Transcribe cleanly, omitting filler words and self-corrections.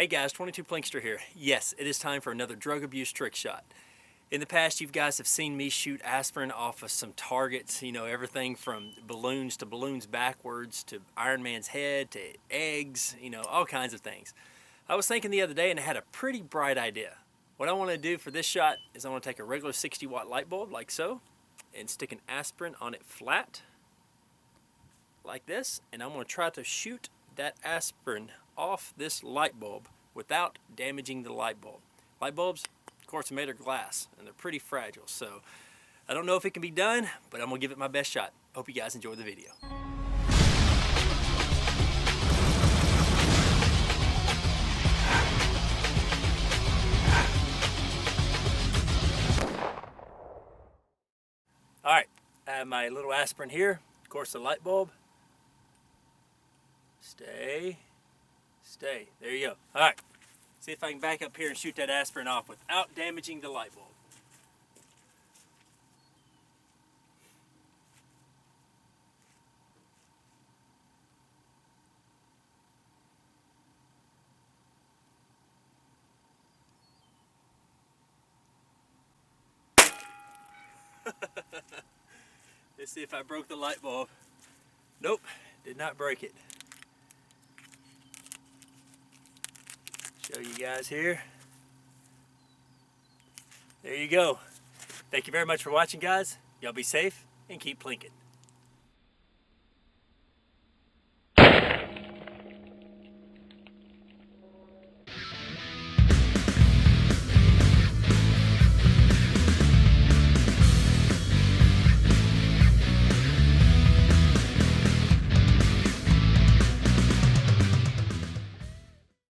Hey guys, 22 Plinkster here. Yes, it is time for another drug abuse trick shot. In the past, you guys have seen me shoot aspirin off of some targets, everything from balloons to balloons backwards to Iron Man's head to eggs, all kinds of things. I was thinking the other day and I had a pretty bright idea. What I want to do for this shot is I want to take a regular 60-watt light bulb like so and stick an aspirin on it flat like this, and I'm going to try to shoot that aspirin off this light bulb without damaging the light bulb. Light bulbs, of course, are made of glass and they're pretty fragile, so I don't know if it can be done, but I'm gonna give it my best shot. Hope you guys enjoy the video. All right, I have my little aspirin here, of course the light bulb. Stay. There you go. All right. See if I can back up here and shoot that aspirin off without damaging the light bulb. Let's see if I broke the light bulb. Nope, did not break it. Show you guys here. There you go. Thank you very much for watching, guys. Y'all be safe and keep plinking.